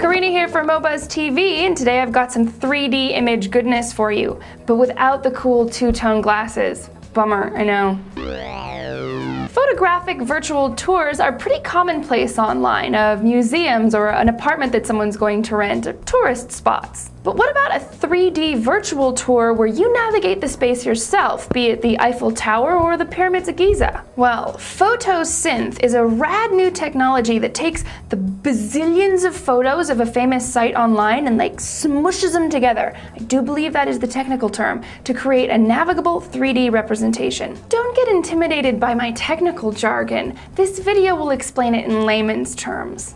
Karina here for MoBuzz TV, and today I've got some 3D image goodness for you, but without the cool two-tone glasses. Bummer, I know. Photographic virtual tours are pretty commonplace online of museums or an apartment that someone's going to rent, or tourist spots. But what about a 3D virtual tour where you navigate the space yourself, be it the Eiffel Tower or the Pyramids of Giza? Well, PhotoSynth is a rad new technology that takes the bazillions of photos of a famous site online and smushes them together, I do believe that is the technical term, to create a navigable 3D representation. Don't get intimidated by my technical jargon. This video will explain it in layman's terms.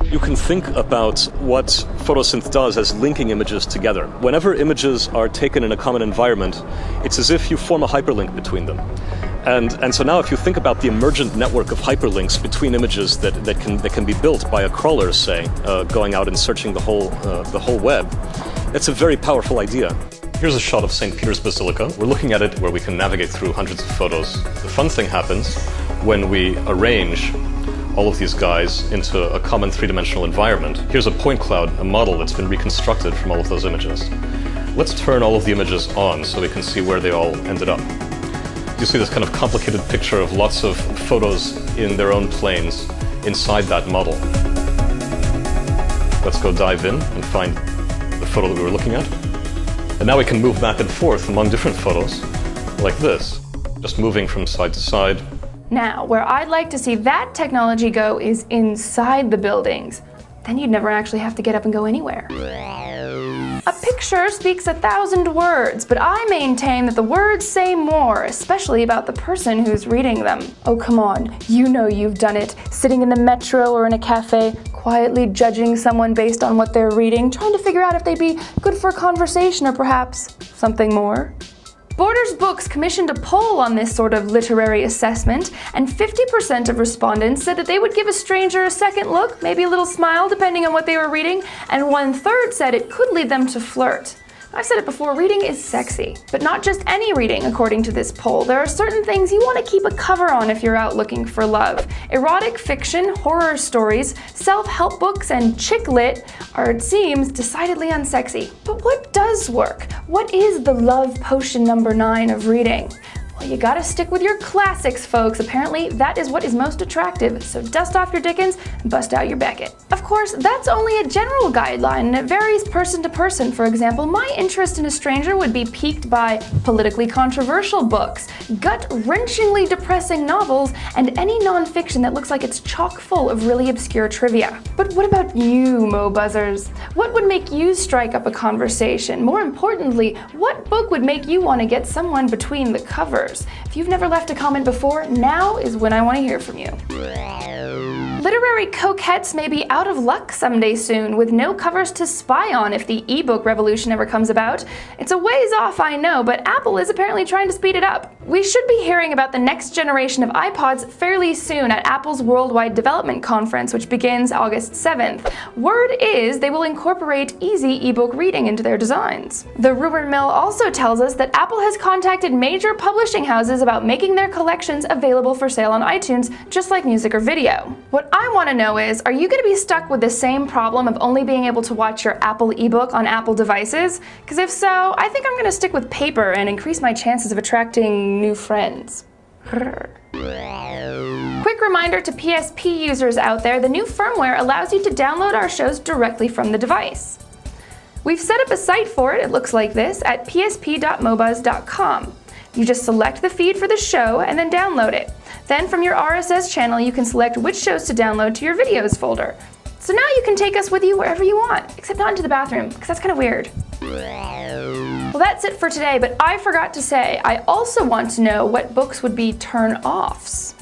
You can think about what PhotoSynth does as linking images together. Whenever images are taken in a common environment, it's as if you form a hyperlink between them. And so now if you think about the emergent network of hyperlinks between images that can be built by a crawler, say, going out and searching the whole web, it's a very powerful idea. Here's a shot of St. Peter's Basilica. We're looking at it where we can navigate through hundreds of photos. The fun thing happens when we arrange all of these guys into a common three-dimensional environment. Here's a point cloud, a model that's been reconstructed from all of those images. Let's turn all of the images on so we can see where they all ended up. You see this kind of complicated picture of lots of photos in their own planes inside that model. Let's go dive in and find the photo that we were looking at. And now we can move back and forth among different photos, like this, just moving from side to side. Now, where I'd like to see that technology go is inside the buildings. Then you'd never actually have to get up and go anywhere. A picture speaks 1,000 words, but I maintain that the words say more, especially about the person who's reading them. Oh, come on, you know you've done it. Sitting in the metro or in a cafe, quietly judging someone based on what they're reading, trying to figure out if they'd be good for a conversation or perhaps something more. Borders Books commissioned a poll on this sort of literary assessment, and 50% of respondents said that they would give a stranger a second look, maybe a little smile depending on what they were reading, and 1/3 said it could lead them to flirt. I've said it before, reading is sexy. But not just any reading, according to this poll. There are certain things you want to keep a cover on if you're out looking for love. Erotic fiction, horror stories, self-help books, and chick lit are, it seems, decidedly unsexy. But what does work? What is the love potion number 9 of reading? Well, you gotta stick with your classics, folks. Apparently, that is what is most attractive, so dust off your Dickens and bust out your Beckett. Of course, that's only a general guideline, and it varies person to person. For example, my interest in a stranger would be piqued by politically controversial books, gut-wrenchingly depressing novels, and any nonfiction that looks like it's chock full of really obscure trivia. But what about you, MoBuzzers? What would make you strike up a conversation? More importantly, what book would make you want to get someone between the covers? If you've never left a comment before, now is when I want to hear from you. Literary coquettes may be out of luck someday soon, with no covers to spy on if the ebook revolution ever comes about. It's a ways off, I know, but Apple is apparently trying to speed it up. We should be hearing about the next generation of iPods fairly soon at Apple's Worldwide Development Conference, which begins August 7th. Word is they will incorporate easy ebook reading into their designs. The rumor mill also tells us that Apple has contacted major publishing houses about making their collections available for sale on iTunes, just like music or video. What I want to know is, are you going to be stuck with the same problem of only being able to watch your Apple ebook on Apple devices? Because if so, I think I'm going to stick with paper and increase my chances of attracting new friends. Quick reminder to PSP users out there, the new firmware allows you to download our shows directly from the device. We've set up a site for it looks like this, at psp.mobuzz.com. You just select the feed for the show and then download it. Then from your RSS channel, you can select which shows to download to your videos folder. So now you can take us with you wherever you want, except not into the bathroom, because that's kind of weird. Well, that's it for today, but I forgot to say, I also want to know what books would be turn-offs.